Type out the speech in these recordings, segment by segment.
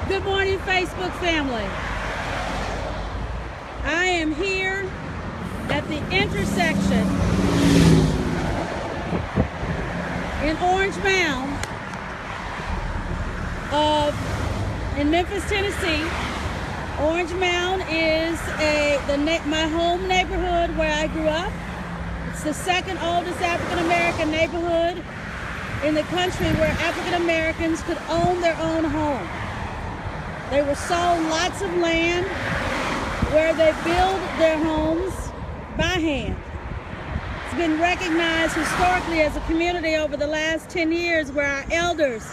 Good morning, Facebook family. I am here at the intersection in Orange Mound in Memphis, Tennessee. Orange Mound is my home neighborhood where I grew up. It's the second oldest African American neighborhood in the country where African Americans could own their own home. They were sold lots of land where they build their homes by hand. It's been recognized historically as a community over the last 10 years where our elders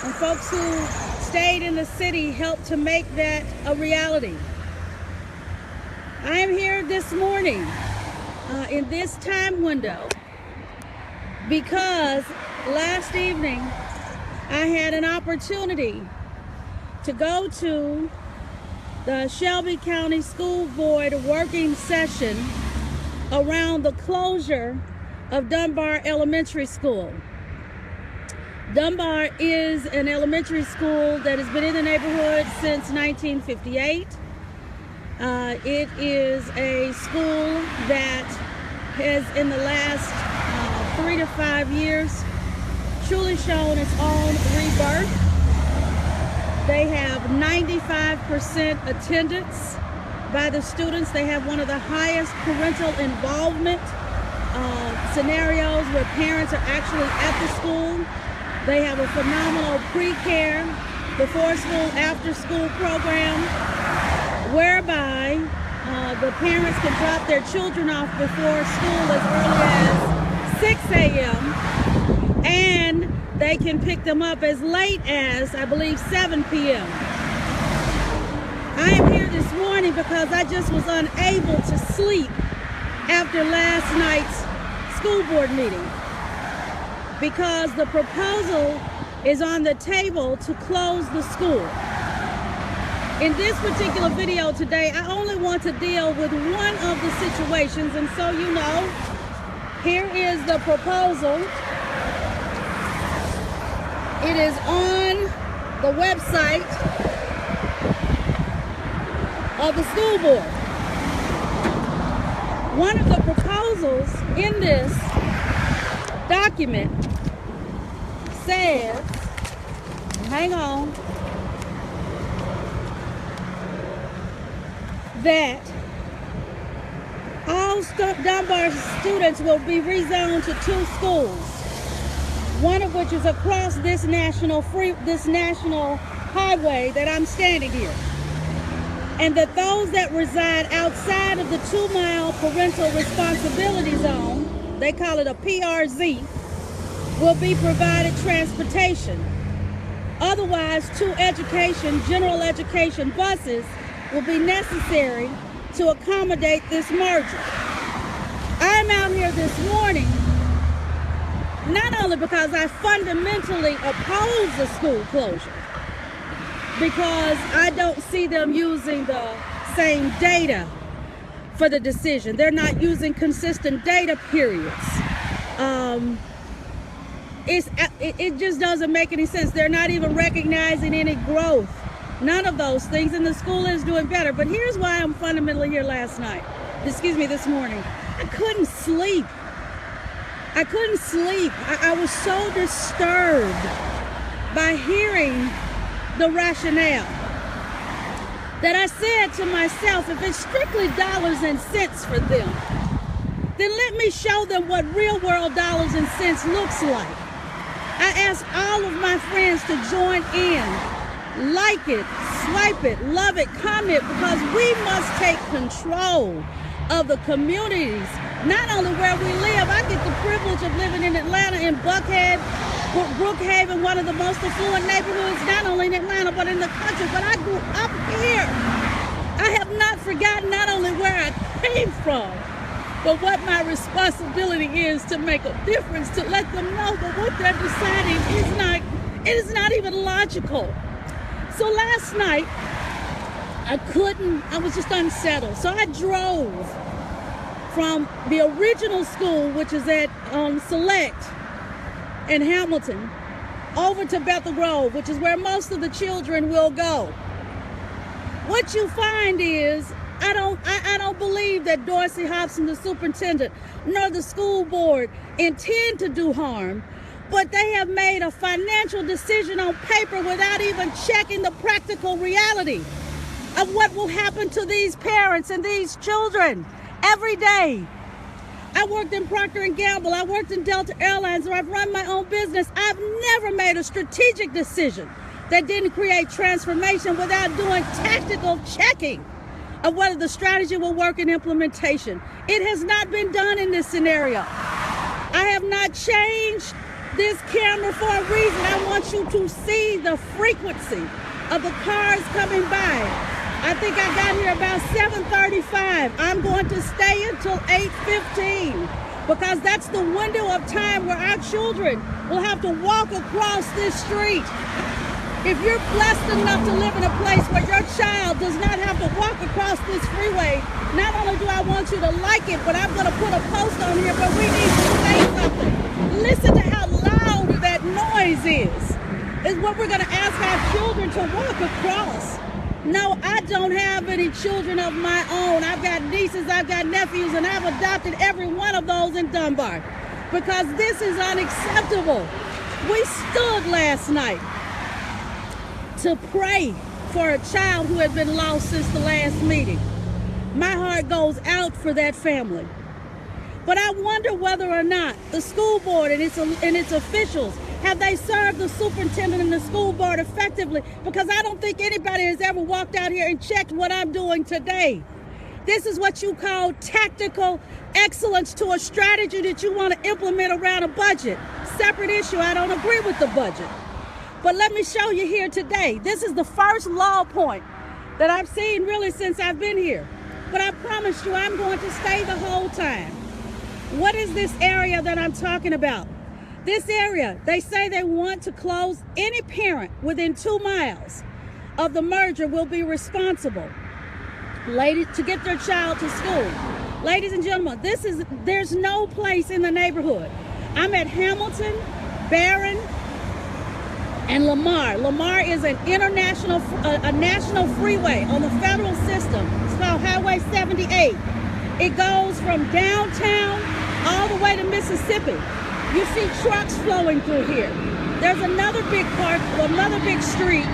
and folks who stayed in the city helped to make that a reality. I am here this morning in this time window because last evening I had an opportunity to go to the Shelby County School Board working session around the closure of Dunbar Elementary School. Dunbar is an elementary school that has been in the neighborhood since 1958. It is a school that has, in the last 3 to 5 years, truly shown its own rebirth. They have 95% attendance by the students. They have one of the highest parental involvement scenarios where parents are actually at the school. They have a phenomenal pre-care, before school, after school program, whereby the parents can drop their children off before school as early as 6 a.m. and they can pick them up as late as, I believe, 7 p.m. I am here this morning because I just was unable to sleep after last night's school board meeting, because the proposal is on the table to close the school. In this particular video today, I only want to deal with one of the situations, and so you know, here is the proposal. It is on the website of the school board. One of the proposals in this document says, hang on, that all Dunbar students will be rezoned to 2 schools, one of which is across this national highway that I'm standing here, and that those that reside outside of the 2-mile parental responsibility zone, they call it a PRZ, will be provided transportation. Otherwise, 2 general education buses will be necessary to accommodate this merger. I'm out here this morning not only because I fundamentally oppose the school closure, because I don't see them using the same data for the decision. They're not using consistent data periods. It just doesn't make any sense. They're not even recognizing any growth. None of those things, and the school is doing better. But here's why I'm fundamentally here this morning. I couldn't sleep. I was so disturbed by hearing the rationale that I said to myself, if it's strictly dollars and cents for them, then let me show them what real world dollars and cents looks like. I asked all of my friends to join in, like it, swipe it, love it, comment, because we must take control of the communities, not only where we live. I get the privilege of living in Atlanta, in Buckhead, Brookhaven, one of the most affluent neighborhoods, not only in Atlanta, but in the country. But I grew up here. I have not forgotten not only where I came from, but what my responsibility is to make a difference, to let them know that what they're deciding is not even logical. So last night, I was just unsettled. So I drove from the original school, which is at Select in Hamilton, over to Bethel Grove, which is where most of the children will go. What you find is, I don't believe that Dorsey Hobson, the superintendent, nor the school board intend to do harm, but they have made a financial decision on paper without even checking the practical reality of what will happen to these parents and these children every day. I worked in Procter & Gamble, I worked in Delta Airlines, or I've run my own business. I've never made a strategic decision that didn't create transformation without doing tactical checking of whether the strategy will work in implementation. It has not been done in this scenario. I have not changed this camera for a reason. I want you to see the frequency of the cars coming by. I think I got here about 7:35. I'm going to stay until 8:15 because that's the window of time where our children will have to walk across this street. If you're blessed enough to live in a place where your child does not have to walk across this freeway, not only do I want you to like it, but I'm going to put a post on here, but we need to say something. Listen to how loud that noise is what we're going to ask our children to walk across. No, I don't have any children of my own. I've got nieces, I've got nephews, and I've adopted every one of those in Dunbar because this is unacceptable. We stood last night to pray for a child who had been lost since the last meeting. My heart goes out for that family. But I wonder whether or not the school board and its officials, have they served the superintendent and the school board effectively? Because I don't think anybody has ever walked out here and checked what I'm doing today. This is what you call tactical excellence to a strategy that you want to implement around a budget. Separate issue, I don't agree with the budget. But let me show you here today. This is the first law point that I've seen really since I've been here. But I promise you I'm going to stay the whole time. What is this area that I'm talking about? This area, they say they want to close. Any parent within 2 miles of the merger will be responsible, ladies, to get their child to school. Ladies and gentlemen, there's no place in the neighborhood. I'm at Hamilton, Barron, and Lamar. Lamar is an international, a national freeway on the federal system. It's called Highway 78. It goes from downtown all the way to Mississippi. You see trucks flowing through here. There's another big park, another big street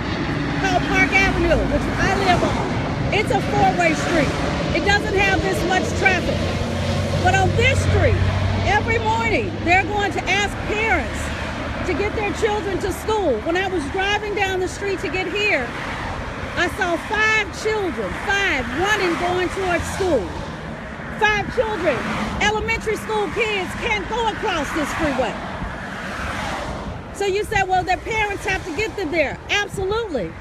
called Park Avenue, which I live on. It's a 4-way street. It doesn't have this much traffic. But on this street, every morning, they're going to ask parents to get their children to school. When I was driving down the street to get here, I saw 5 children, 5 running going towards school. 5 children, elementary school kids can't go across this freeway. So you say, well, their parents have to get them there. Absolutely.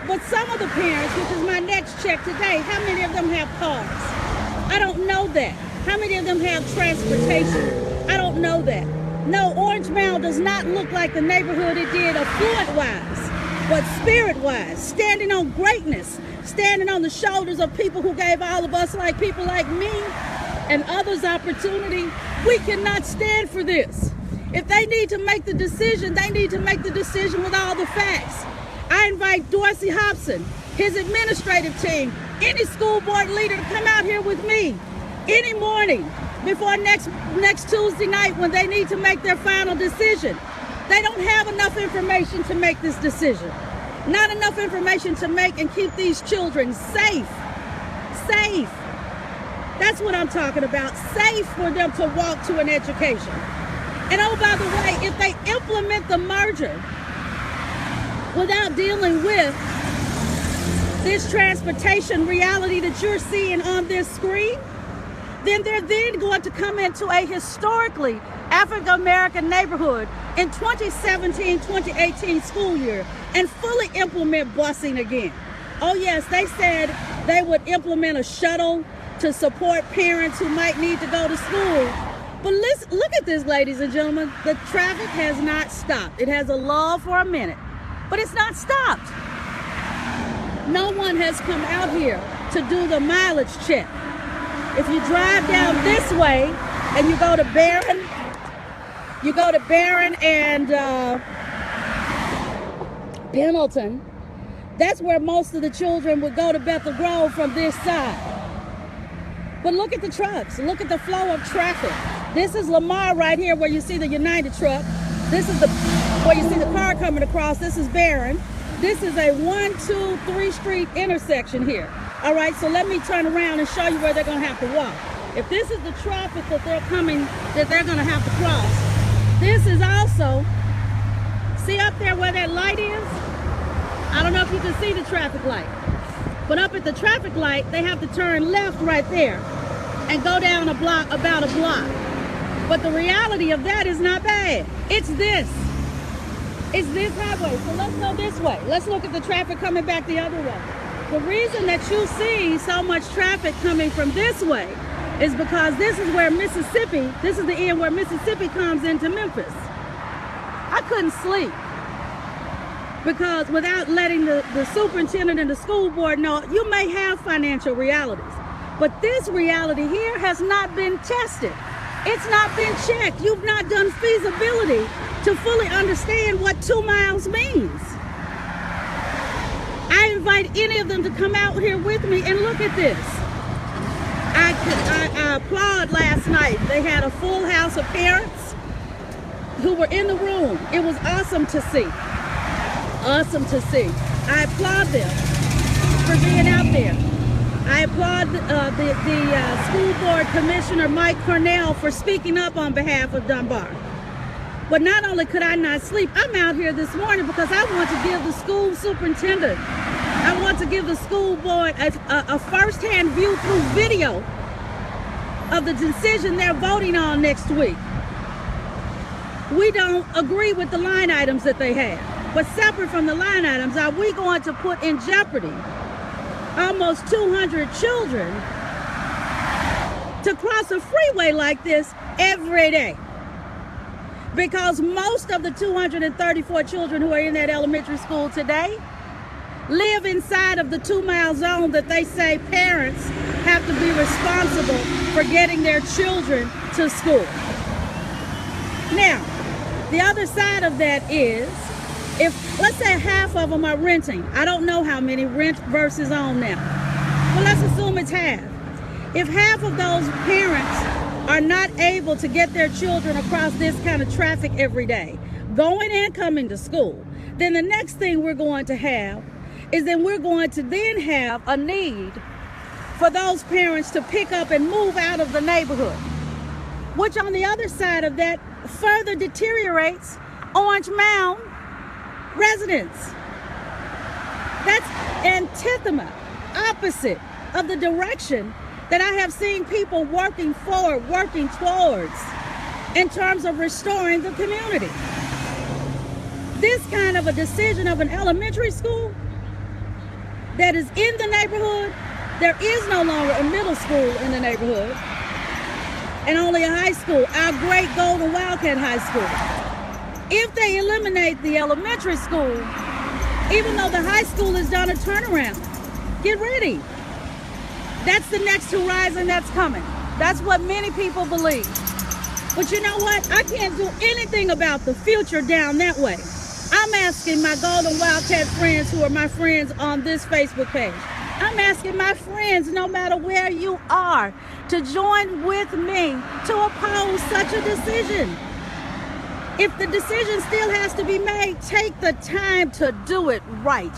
But some of the parents, which is my next check today, how many of them have cars? I don't know that. How many of them have transportation? I don't know that. No, Orange Mound does not look like the neighborhood it did affluent-wise, but spirit-wise, standing on greatness, standing on the shoulders of people who gave all of us, like people like me and others, opportunity. We cannot stand for this. If they need to make the decision, they need to make the decision with all the facts. I invite Dorsey Hobson, his administrative team, any school board leader to come out here with me any morning before next Tuesday night when they need to make their final decision. They don't have enough information to make this decision. Not enough information to make and keep these children safe. Safe. That's what I'm talking about. Safe for them to walk to an education. And oh, by the way, if they implement the merger without dealing with this transportation reality that you're seeing on this screen, then they're then going to come into a historically African-American neighborhood in 2017-2018 school year and fully implement busing again. Oh yes, they said they would implement a shuttle to support parents who might need to go to school. But listen, look at this, ladies and gentlemen. The traffic has not stopped. It has a lull for a minute, but it's not stopped. No one has come out here to do the mileage check. If you drive down this way and you go to Barron and Pendleton, that's where most of the children would go to Bethel Grove from this side. But look at the trucks. Look at the flow of traffic. This is Lamar right here where you see the United truck. This is where you see the car coming across. This is Barron. This is a 1, 2, 3 street intersection here. All right, so let me turn around and show you where they're going to have to walk. If this is the traffic that they're going to have to cross, this is also, see up there where that light is? I don't know if you can see the traffic light, but up at the traffic light, they have to turn left right there and go down about a block. But the reality of that is not bad. It's this highway. So let's go this way. Let's look at the traffic coming back the other way. The reason that you see so much traffic coming from this way is because this is where Mississippi, this is the end where Mississippi comes into Memphis. I couldn't sleep because without letting the superintendent and the school board know, you may have financial realities, but this reality here has not been tested. It's not been checked. You've not done feasibility to fully understand what 2 miles means. I invite any of them to come out here with me and look at this. I applaud last night. They had a full house of parents who were in the room. It was awesome to see. Awesome to see. I applaud them for being out there. I applaud the school board commissioner, Mike Cornell, for speaking up on behalf of Dunbar. But not only could I not sleep, I'm out here this morning because I want to give the school superintendent, I want to give the school board a first-hand view through video of the decision they're voting on next week. We don't agree with the line items that they have, but separate from the line items, are we going to put in jeopardy almost 200 children to cross a freeway like this every day? Because most of the 234 children who are in that elementary school today live inside of the 2 mile zone that they say parents have to be responsible for getting their children to school. Now, the other side of that is, if let's say half of them are renting, I don't know how many rent versus own now, but let's assume it's half. If half of those parents are not able to get their children across this kind of traffic every day, going and coming to school, then the next thing we're going to have is then we're going to then have a need for those parents to pick up and move out of the neighborhood, which on the other side of that further deteriorates Orange Mound residents. That's antithema, opposite of the direction that I have seen people working towards in terms of restoring the community. This kind of a decision of an elementary school that is in the neighborhood, there is no longer a middle school in the neighborhood, and only a high school, our great Golden Wildcat High School. If they eliminate the elementary school, even though the high school has done a turnaround, get ready. That's the next horizon that's coming. That's what many people believe. But you know what? I can't do anything about the future down that way. I'm asking my Golden Wildcat friends who are my friends on this Facebook page. I'm asking my friends, no matter where you are, to join with me to oppose such a decision. If the decision still has to be made, take the time to do it right.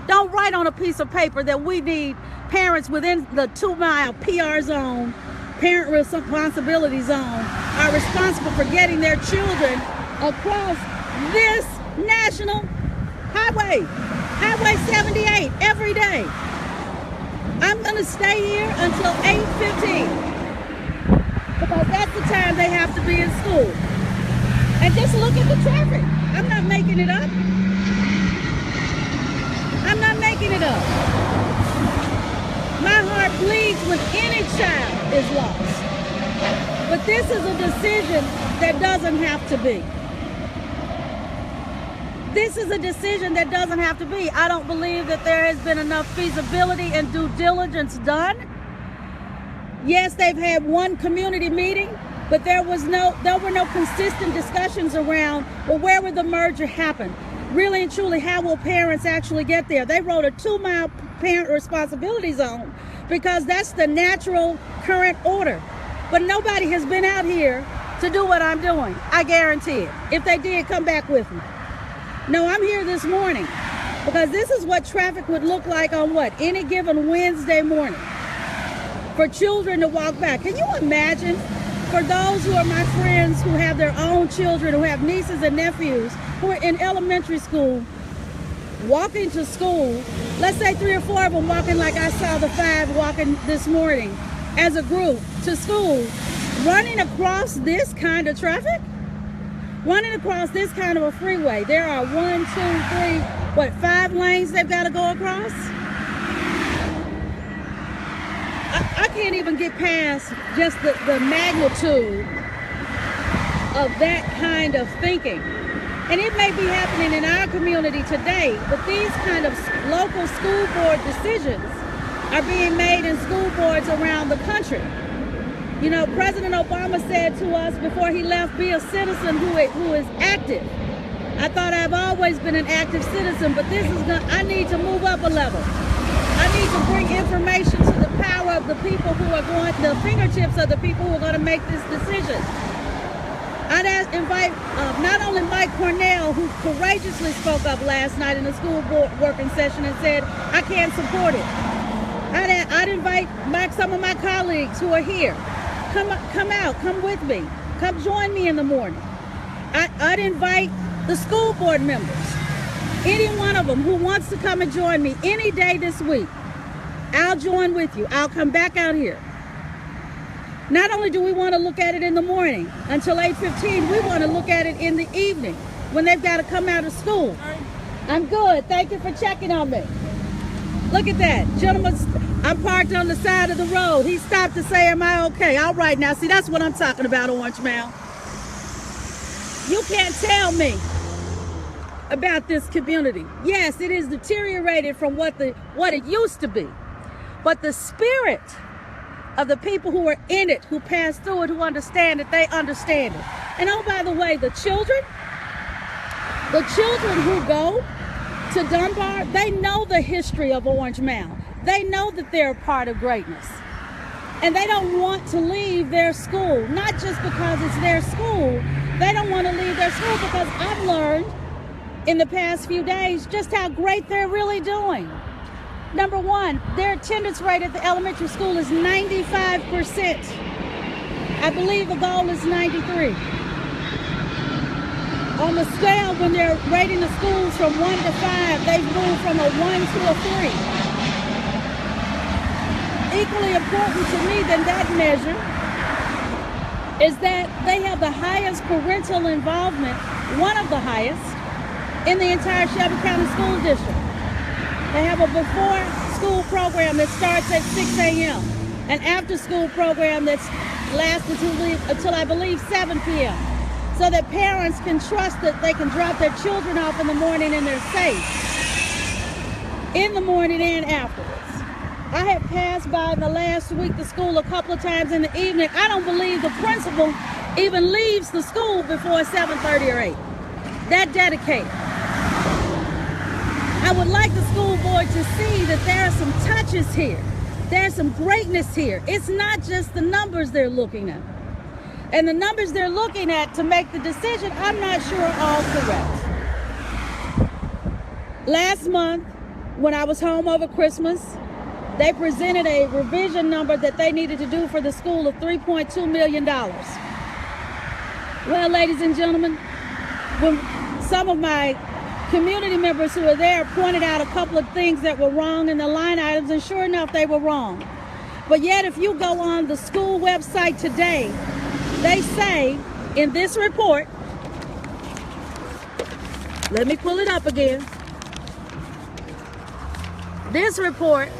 Don't write on a piece of paper that we need parents within the 2 mile PR zone, parent responsibility zone, are responsible for getting their children across this national highway, Highway 78, every day. I'm going to stay here until 8:15 because that's the time they have to be in school. And just look at the traffic. I'm not making it up. I'm not making it up. My heart bleeds when any child is lost. But this is a decision that doesn't have to be. This is a decision that doesn't have to be. I don't believe that there has been enough feasibility and due diligence done. Yes, they've had one community meeting, but there were no consistent discussions around, well, where would the merger happen? really and truly, how will parents actually get there? They wrote a 2-mile parent responsibility zone because that's the natural current order. But nobody has been out here to do what I'm doing. I guarantee it. If they did, come back with me. No, I'm here this morning because this is what traffic would look like on any given Wednesday morning for children to walk back. Can you imagine, for those who are my friends who have their own children, who have nieces and nephews who are in elementary school, walking to school, let's say 3 or 4 of them walking like I saw the 5 walking this morning as a group to school, running across this kind of traffic, running across this kind of a freeway. There are 1, 2, 3, 5 lanes they've got to go across. I can't even get past just the magnitude of that kind of thinking. And it may be happening in our community today, but these kind of local school board decisions are being made in school boards around the country. You know, President Obama said to us before he left, be a citizen who is active. I thought I've always been an active citizen, but I need to move up a level. I need to bring information to the power of the people who are the fingertips of the people who are going to make this decision. I'd invite not only Mike Cornell, who courageously spoke up last night in the school board working session and said, I can't support it. I'd invite some of my colleagues who are here. Come out, come with me. Come join me in the morning. I'd invite the school board members, any one of them who wants to come and join me any day this week. I'll join with you. I'll come back out here. Not only do we want to look at it in the morning until 8:15, we want to look at it in the evening when they've got to come out of school. I'm good. Thank you for checking on me. Look at that. Gentlemen, I'm parked on the side of the road. He stopped to say, am I okay? All right now. See, that's what I'm talking about, Orange Mound. You can't tell me about this community. Yes, it is deteriorated from what it used to be. But the spirit of the people who are in it, who pass through it, who understand it, they understand it. And oh, by the way, the children who go to Dunbar, they know the history of Orange Mound. They know that they're a part of greatness. And they don't want to leave their school, not just because it's their school. They don't want to leave their school because I've learned in the past few days just how great they're really doing. Number one, their attendance rate at the elementary school is 95%. I believe the goal is 93. On the scale, when they're rating the schools from 1 to 5, they've moved from a 1 to a 3. Equally important to me than that measure is that they have the highest parental involvement, one of the highest, in the entire Shelby County School District. They have a before school program that starts at 6 a.m. an after school program that lasts until I believe 7 p.m. so that parents can trust that they can drop their children off in the morning and they're safe in the morning and afterwards. I have passed by in the last week the school a couple of times in the evening. I don't believe the principal even leaves the school before 7:30 or 8. That dedicated. I would like the school board to see that there are some touches here. There's some greatness here. It's not just the numbers they're looking at. And the numbers they're looking at to make the decision, I'm not sure are all correct. Last month, when I was home over Christmas, they presented a revision number that they needed to do for the school of $3.2 million. Well, ladies and gentlemen, when some of my community members who were there pointed out a couple of things that were wrong in the line items, and sure enough, they were wrong. But yet, if you go on the school website today, they say in this report, let me pull it up again. This report,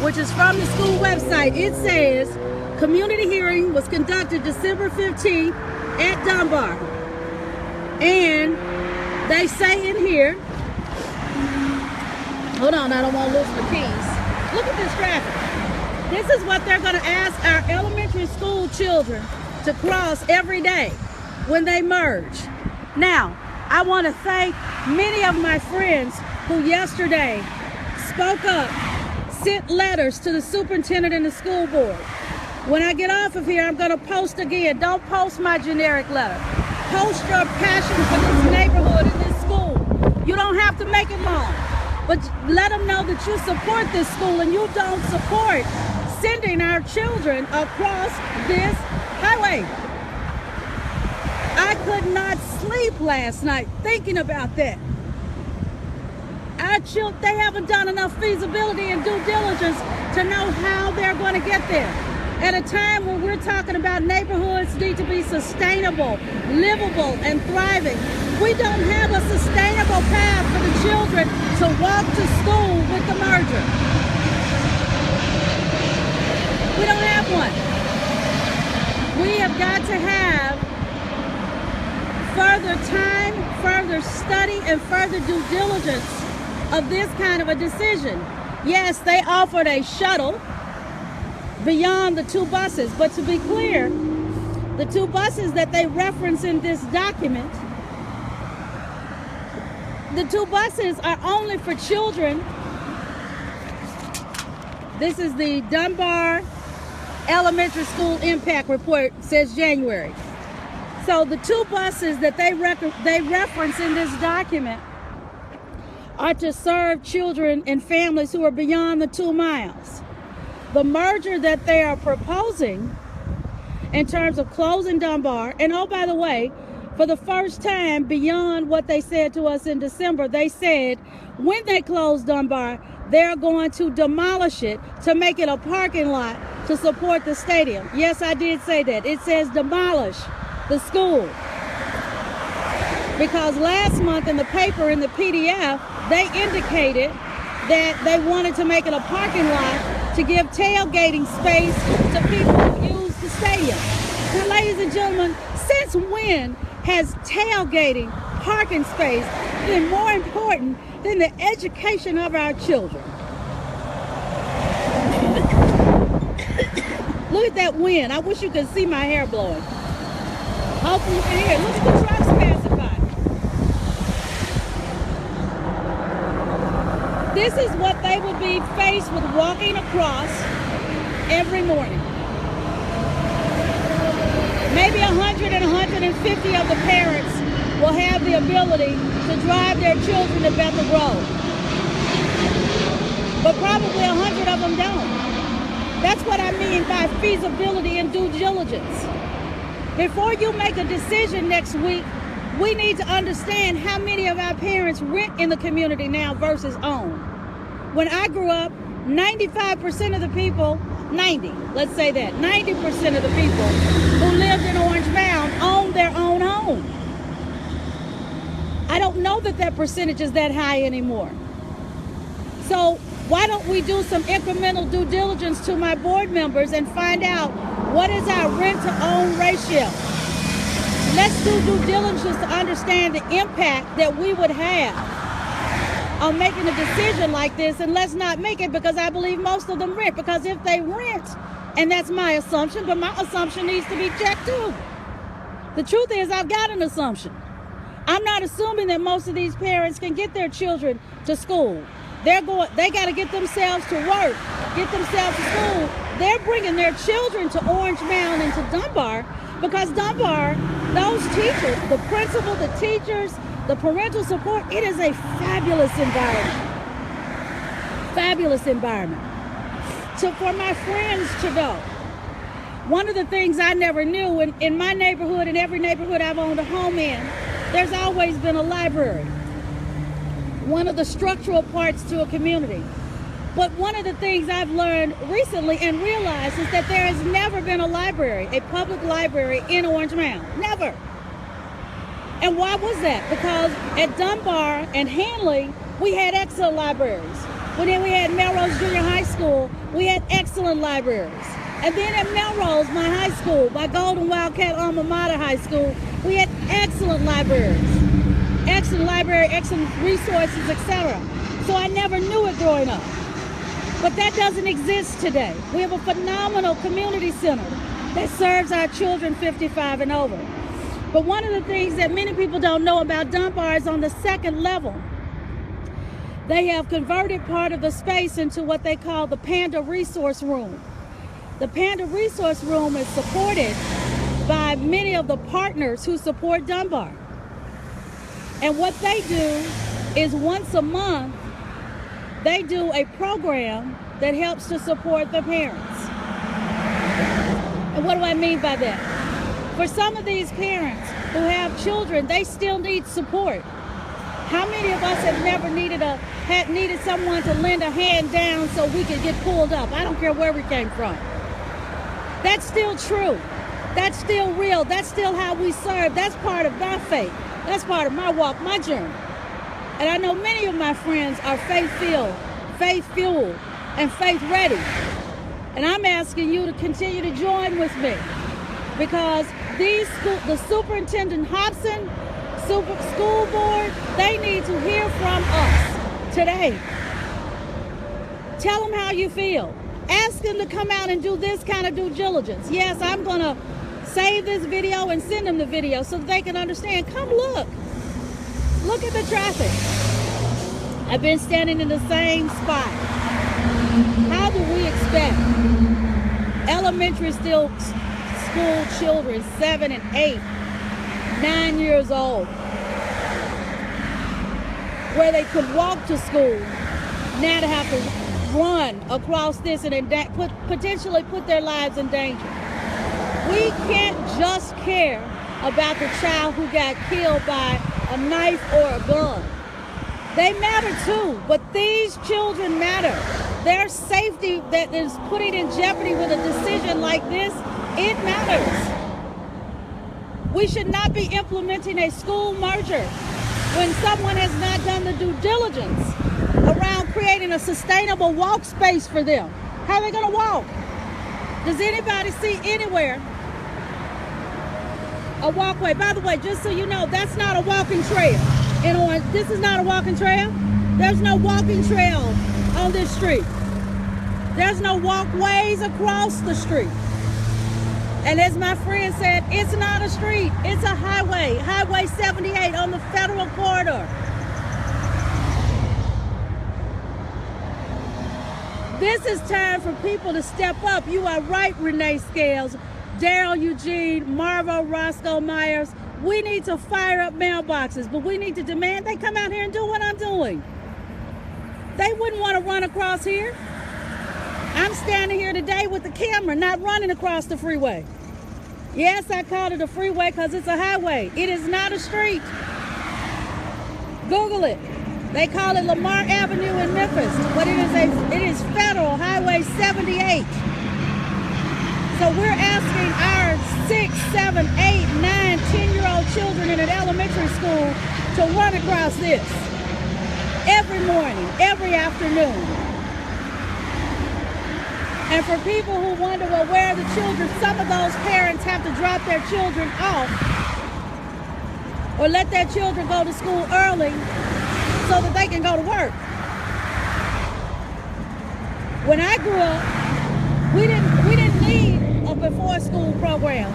which is from the school website, it says community hearing was conducted December 15th at Dunbar. And they say in here, hold on, I don't want to lose my keys. Look at this traffic. This is what they're going to ask our elementary school children to cross every day when they merge. Now, I want to thank many of my friends who yesterday spoke up, sent letters to the superintendent and the school board. When I get off of here, I'm going to post again. Don't post my generic letter. Post your passion for this neighborhood and this school. You don't have to make it long, but let them know that you support this school and you don't support sending our children across this highway. I could not sleep last night thinking about that. Our children, they haven't done enough feasibility and due diligence to know how they're going to get there. At a time when we're talking about neighborhoods need to be sustainable, livable, and thriving, we don't have a sustainable path for the children to walk to school with the merger. We don't have one. We have got to have further time, further study, and further due diligence of this kind of a decision. Yes, they offered a shuttle beyond the 2 buses, but to be clear, the 2 buses that they reference in this document, the 2 buses are only for children. This is the Dunbar Elementary School Impact Report, says January. So the 2 buses that they reference in this document are to serve children and families who are beyond the 2 miles. The merger that they are proposing in terms of closing Dunbar, and oh, by the way, for the first time beyond what they said to us in December, they said when they close Dunbar, they're going to demolish it to make it a parking lot to support the stadium. Yes, I did say that. It says demolish the school. Because last month in the paper, in the PDF, they indicated that they wanted to make it a parking lot to give tailgating space to people who use the stadium. Now, ladies and gentlemen, since when has tailgating parking space been more important than the education of our children? Look at that wind. I wish you could see my hair blowing. Hopefully you can hear it. Look at the trucks passing by. This is what they would be faced with walking across every morning. Maybe 100 and 150 of the parents will have the ability to drive their children to Bethel Grove. But probably 100 of them don't. That's what I mean by feasibility and due diligence. Before you make a decision next week, we need to understand how many of our parents rent in the community now versus own. When I grew up, 95% of the people, 90% of the people who lived in Orange Mound owned their own home. I don't know that percentage is that high anymore. So why don't we do some incremental due diligence to my board members and find out what is our rent to own ratio? Let's do due diligence to understand the impact that we would have on making a decision like this, and let's not make it because I believe most of them rent, because if they rent, and that's my assumption, but my assumption needs to be checked too. The truth is I've got an assumption. I'm not assuming that most of these parents can get their children to school. They got to get themselves to work, get themselves to school. They're bringing their children to Orange Mound and to Dunbar because Dunbar, those teachers, the principal, the teachers, the parental support, it is a fabulous environment. Fabulous environment. So for my friends to know, one of the things I never knew in my neighborhood, in every neighborhood I've owned a home in, there's always been a library. One of the structural parts to a community. But one of the things I've learned recently and realized is that there has never been a library, a public library in Orange Mound. Never. And why was that? Because at Dunbar and Hanley, we had excellent libraries. When then we had Melrose Junior High School, we had excellent libraries. And then at Melrose, my high school, my Golden Wildcat Alma Mater High School, we had excellent libraries. Excellent library, excellent resources, etc. So I never knew it growing up. But that doesn't exist today. We have a phenomenal community center that serves our children 55 and over. But one of the things that many people don't know about Dunbar is on the second level, they have converted part of the space into what they call the Panda Resource Room. The Panda Resource Room is supported by many of the partners who support Dunbar. And what they do is once a month, they do a program that helps to support the parents. And what do I mean by that? For some of these parents who have children, they still need support. How many of us have never needed someone to lend a hand down so we could get pulled up? I don't care where we came from. That's still true. That's still real. That's still how we serve. That's part of my faith. That's part of my walk, my journey. And I know many of my friends are faith-filled, faith-fueled, and faith-ready. And I'm asking you to continue to join with me, because the superintendent Hobson, school board, they need to hear from us today. Tell them how you feel. Ask them to come out and do this kind of due diligence. Yes, I'm going to save this video and send them the video so that they can understand. Come look. Look at the traffic. I've been standing in the same spot. How do we expect elementary school children, 7 and 8, 9 years old, where they could walk to school, now to have to run across this and potentially put their lives in danger? We can't just care about the child who got killed by a knife or a gun. They matter too, but these children matter. Their safety that is putting in jeopardy with a decision like this, it matters. We should not be implementing a school merger when someone has not done the due diligence around creating a sustainable walk space for them. How are they going to walk? Does anybody see anywhere a walkway? By the way, just so you know, that's not a walking trail. This is not a walking trail. There's no walking trail on this street. There's no walkways across the street. And as my friend said, it's not a street, it's a highway, Highway 78 on the federal corridor. This is time for people to step up. You are right, Renee Scales, Daryl Eugene, Marvo Roscoe Myers. We need to fire up mailboxes, but we need to demand they come out here and do what I'm doing. They wouldn't want to run across here. I'm standing here today with the camera, not running across the freeway. Yes, I called it a freeway because it's a highway. It is not a street. Google it. They call it Lamar Avenue in Memphis, but it is federal Highway 78. So we're asking our 6, 7, 8, 9, 10-year-old children in an elementary school to run across this every morning, every afternoon. And for people who wonder, well, where are the children? Some of those parents have to drop their children off or let their children go to school early so that they can go to work. When I grew up, we didn't need a before school program,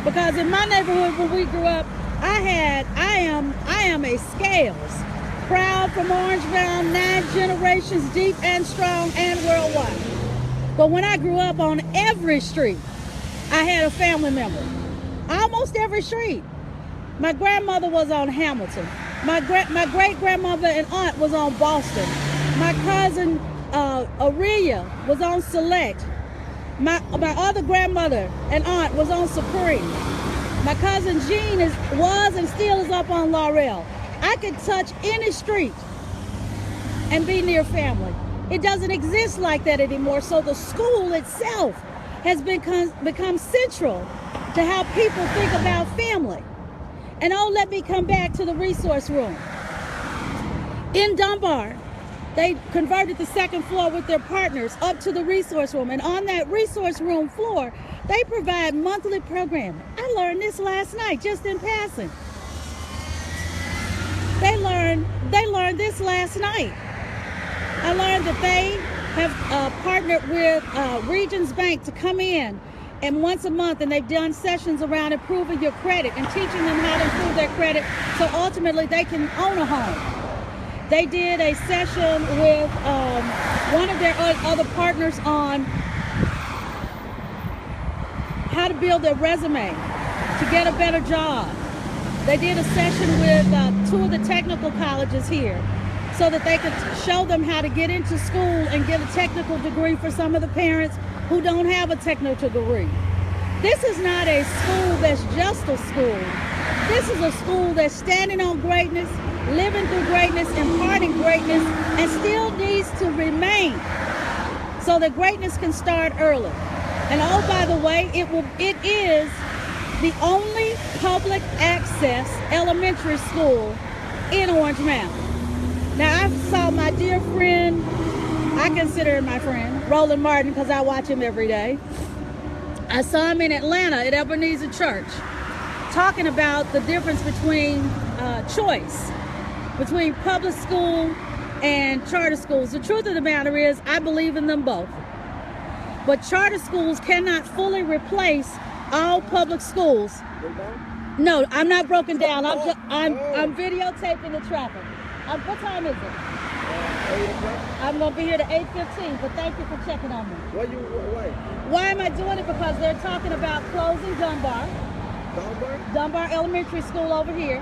because in my neighborhood when we grew up, I am a Scales, proud from Orangeville, 9 generations deep and strong and worldwide. But when I grew up, on every street, I had a family member. Almost every street. My grandmother was on Hamilton. My great-grandmother and aunt was on Boston. My cousin Aurelia was on Select. My other grandmother and aunt was on Supreme. My cousin Jean was and still is up on Laurel. I could touch any street and be near family. It doesn't exist like that anymore. So the school itself has become central to how people think about family. And let me come back to the resource room. In Dunbar, they converted the second floor with their partners up to the resource room. And on that resource room floor, they provide monthly programming. I learned this last night, just in passing. They learned this last night. I learned that they have partnered with Regions Bank to come in and once a month, and they've done sessions around improving your credit and teaching them how to improve their credit so ultimately they can own a home. They did a session with one of their other partners on how to build their resume to get a better job. They did a session with 2 of the technical colleges here so that they could show them how to get into school and get a technical degree for some of the parents who don't have a technical degree. This is not a school that's just a school. This is a school that's standing on greatness, living through greatness, imparting greatness, and still needs to remain so that greatness can start early. And oh, by the way, it is the only public access elementary school in Orange Mountain. Now, I saw my dear friend, I consider him my friend, Roland Martin, because I watch him every day. I saw him in Atlanta at Ebenezer Church talking about the difference between choice, between public school and charter schools. The truth of the matter is, I believe in them both. But charter schools cannot fully replace all public schools. No, I'm not broken down. I'm videotaping the traffic. What time is it? 8 o'clock. I'm going to be here to 8:15, but thank you for checking on me. Why? Why am I doing it? Because they're talking about closing Dunbar. Dunbar Elementary School over here.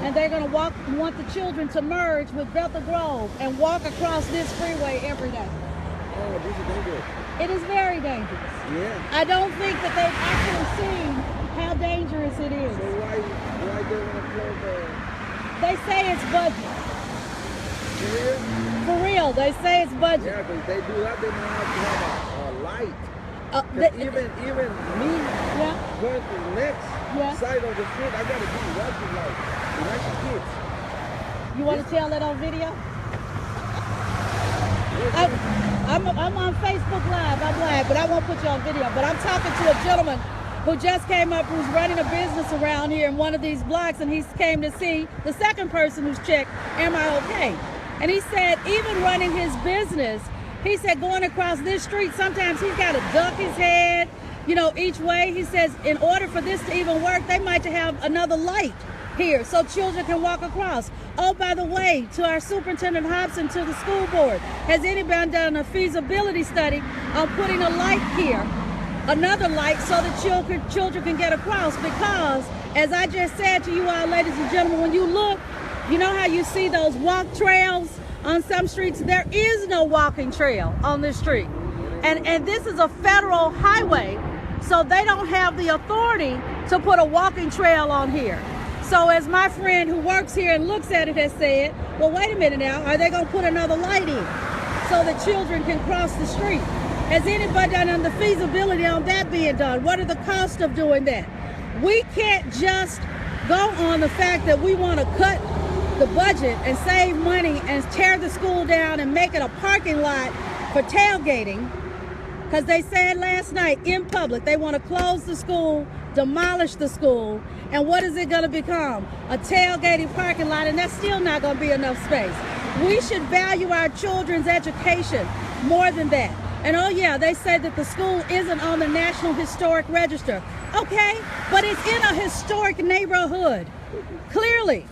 And they're going to want the children to merge with Bethel Grove and walk across this freeway every day. Oh, this is dangerous. It is very dangerous. Yeah. I don't think that they've actually seen how dangerous it is. So why they want to close the... They say it's budget. Yeah. For real, they say it's budget. Yeah, because they do that, they might have to have a light. Even me, going to the next side of the street, I got to do watching light. Watching kids. You want to tell that on video? I'm on Facebook Live. I'm live, but I won't put you on video. But I'm talking to a gentleman who just came up, who's running a business around here in one of these blocks, and he came to see the second person who's checked, am I okay? And he said, even running his business, he said going across this street, sometimes he's got to duck his head, each way. He says in order for this to even work, they might have another light here so children can walk across. Oh, by the way, to our Superintendent Hobson, to the school board, has anybody done a feasibility study on putting a light here, another light, so that children can get across? Because, as I just said to you all, ladies and gentlemen, when you look, you know how you see those walk trails on some streets? There is no walking trail on this street. And this is a federal highway, so they don't have the authority to put a walking trail on here. So as my friend who works here and looks at it has said, well, wait a minute now, are they going to put another light in so that children can cross the street? Has anybody done the feasibility on that being done? What are the costs of doing that? We can't just go on the fact that we want to cut the budget and save money and tear the school down and make it a parking lot for tailgating, because they said last night in public they want to close the school, demolish the school, and what is it going to become? A tailgating parking lot, and that's still not going to be enough space. We should value our children's education more than that. And oh yeah, they say that the school isn't on the National Historic Register. Okay, but it's in a historic neighborhood, clearly.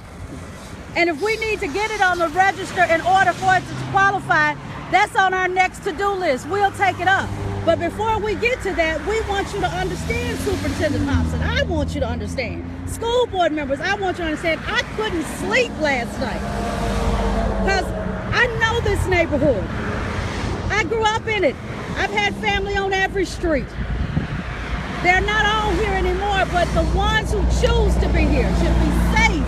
And if we need to get it on the register in order for it to qualify, that's on our next to-do list. We'll take it up. But before we get to that, we want you to understand, Superintendent Hobson. I want you to understand. School board members, I want you to understand, I couldn't sleep last night because I know this neighborhood. I grew up in it. I've had family on every street. They're not all here anymore, but the ones who choose to be here should be safe.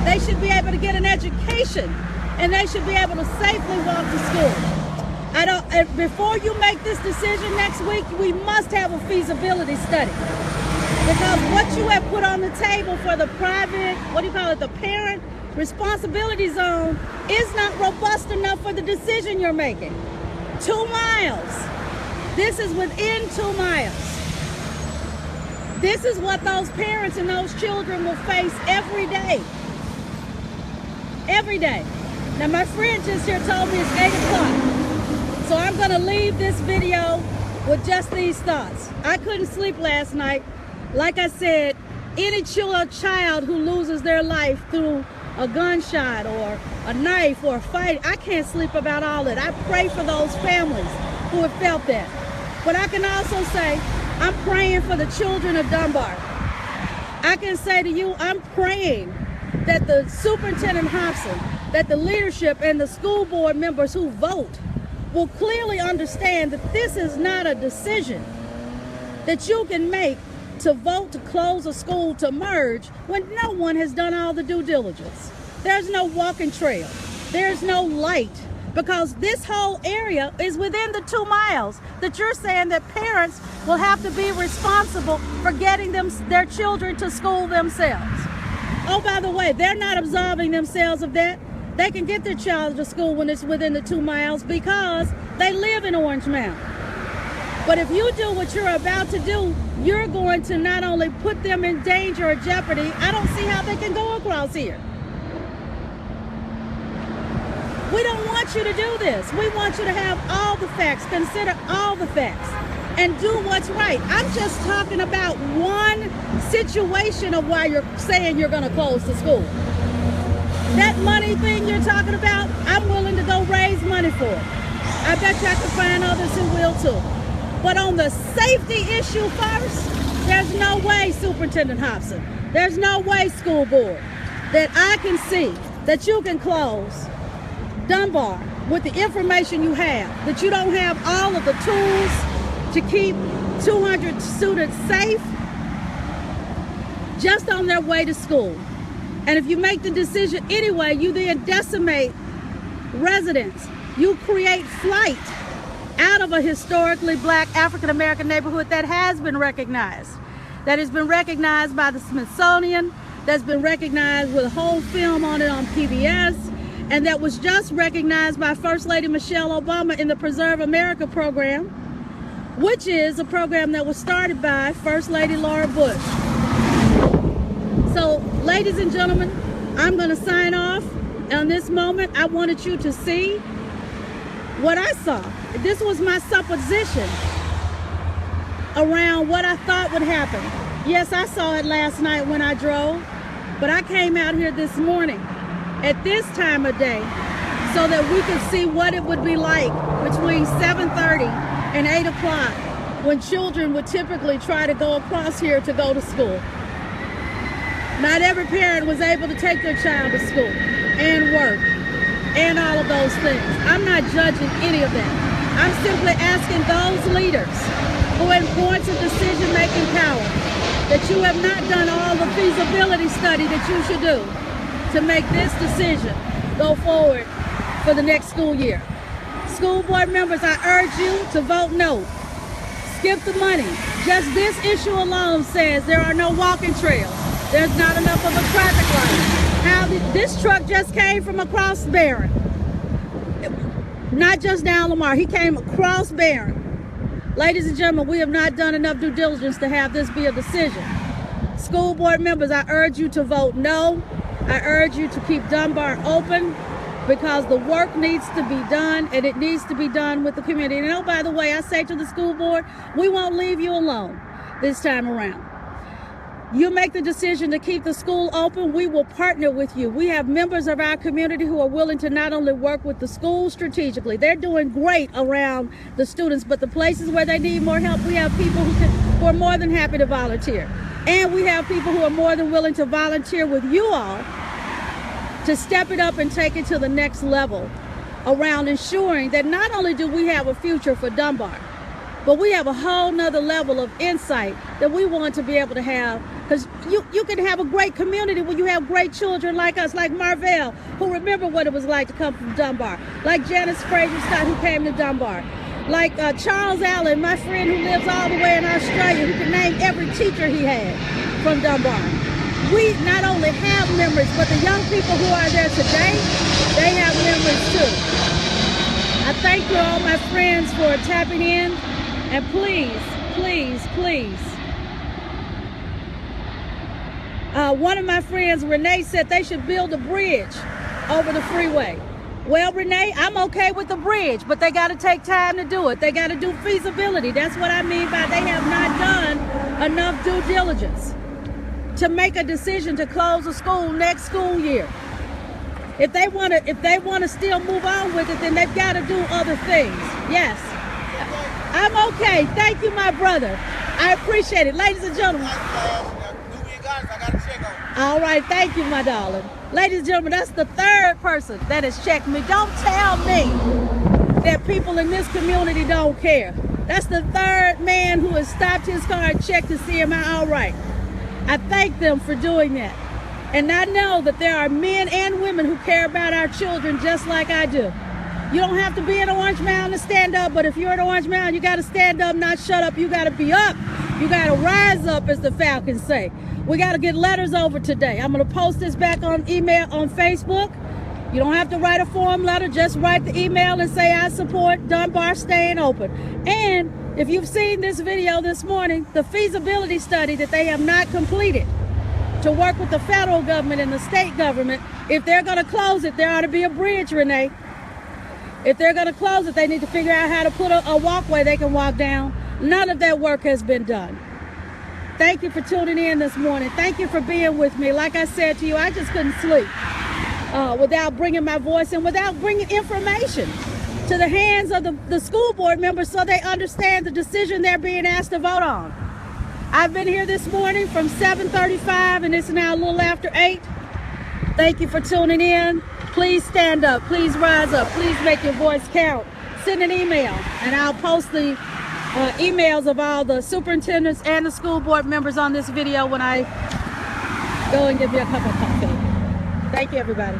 They should be able to get an education, and they should be able to safely walk to school. Before you make this decision next week, we must have a feasibility study. Because what you have put on the table for the private, the parent responsibility zone is not robust enough for the decision you're making. 2 miles. This is within 2 miles. This is what those parents and those children will face every day. Every day. Now my friend just here told me it's 8 o'clock. So I'm going to leave this video with just these thoughts. I couldn't sleep last night. Like I said, any child who loses their life through a gunshot or a knife or a fight, I can't sleep about all that. I pray for those families who have felt that. But I can also say, I'm praying for the children of Dunbar. I can say to you, I'm praying that the Superintendent Hobson, that the leadership and the school board members who vote will clearly understand that this is not a decision that you can make to vote to close a school, to merge, when no one has done all the due diligence. There's no walking trail. There's no light, because this whole area is within the 2 miles that you're saying that parents will have to be responsible for getting their children to school themselves. Oh, by the way, they're not absolving themselves of that. They can get their child to school when it's within the 2 miles because they live in Orange Mound. But if you do what you're about to do, you're going to not only put them in danger or jeopardy, I don't see how they can go across here. We don't want you to do this. We want you to have all the facts, consider all the facts, and do what's right. I'm just talking about one situation of why you're saying you're going to close the school. That money thing you're talking about, I'm willing to go raise money for it. I bet you I can find others who will too. But on the safety issue first, there's no way, Superintendent Hobson, there's no way, school board, that I can see that you can close Dunbar with the information you have, that you don't have all of the tools to keep 200 students safe just on their way to school. And if you make the decision anyway, you then decimate residents. You create flight out of a historically black African-American neighborhood that has been recognized. That has been recognized by the Smithsonian, that's been recognized with a whole film on it on PBS, and that was just recognized by First Lady Michelle Obama in the Preserve America program, which is a program that was started by First Lady Laura Bush. So, ladies and gentlemen, I'm going to sign off. On this moment, I wanted you to see what I saw. This was my supposition around what I thought would happen. Yes, I saw it last night when I drove, but I came out here this morning at this time of day so that we could see what it would be like between 7:30 and 8 o'clock when children would typically try to go across here to go to school. Not every parent was able to take their child to school and work and all of those things. I'm not judging any of that. I'm simply asking those leaders who are important to decision-making power that you have not done all the feasibility study that you should do to make this decision go forward for the next school year. School board members, I urge you to vote no. Skip the money. Just this issue alone says there are no walking trails. There's not enough of a traffic light. This truck just came from across Barron. Not just down Lamar, he came across Barron. Ladies and gentlemen, we have not done enough due diligence to have this be a decision. School board members, I urge you to vote no. I urge you to keep Dunbar open because the work needs to be done, and it needs to be done with the community. And oh, by the way, I say to the school board, we won't leave you alone this time around. You make the decision to keep the school open, we will partner with you. We have members of our community who are willing to not only work with the school strategically, they're doing great around the students, but the places where they need more help, we have people who are more than happy to volunteer. And we have people who are more than willing to volunteer with you all to step it up and take it to the next level around ensuring that not only do we have a future for Dunbar, but we have a whole nother level of insight that we want to be able to have, because you can have a great community when you have great children like us, like Marvell, who remember what it was like to come from Dunbar, like Janice Fraser Scott, who came to Dunbar, like Charles Allen, my friend who lives all the way in Australia, who can name every teacher he had from Dunbar. We not only have memories, but the young people who are there today, they have memories too. I thank you all, my friends, for tapping in. And please, please, please. One of my friends, Renee, said they should build a bridge over the freeway. Well, Renee, I'm okay with the bridge, but they got to take time to do it. They got to do feasibility. That's what I mean by they have not done enough due diligence to make a decision to close a school next school year. If they want to still move on with it, then they've got to do other things. Yes. I'm okay. Thank you, my brother. I appreciate it. Ladies and gentlemen. All right. Thank you, my darling. Ladies and gentlemen, that's the third person that has checked me. Don't tell me that people in this community don't care. That's the third man who has stopped his car and checked to see am I all right. I thank them for doing that. And I know that there are men and women who care about our children just like I do. You don't have to be in Orange Mound to stand up, but if you're in Orange Mound, you got to stand up, not shut up. You got to be up. You got to rise up, as the Falcons say. We got to get letters over today. I'm going to post this back on email on Facebook. You don't have to write a form letter. Just write the email and say, I support Dunbar staying open. And if you've seen this video this morning, the feasibility study that they have not completed to work with the federal government and the state government, if they're going to close it, there ought to be a bridge, Renee. If they're going to close it, they need to figure out how to put a walkway they can walk down. None of that work has been done. Thank you for tuning in this morning. Thank you for being with me. Like I said to you, I just couldn't sleep without bringing my voice and without bringing information to the hands of the school board members so they understand the decision they're being asked to vote on. I've been here this morning from 7:35 and it's now a little after 8. Thank you for tuning in. Please stand up. Please rise up. Please make your voice count. Send an email and I'll post the emails of all the superintendents and the school board members on this video when I go and give you a cup of coffee. Thank you, everybody.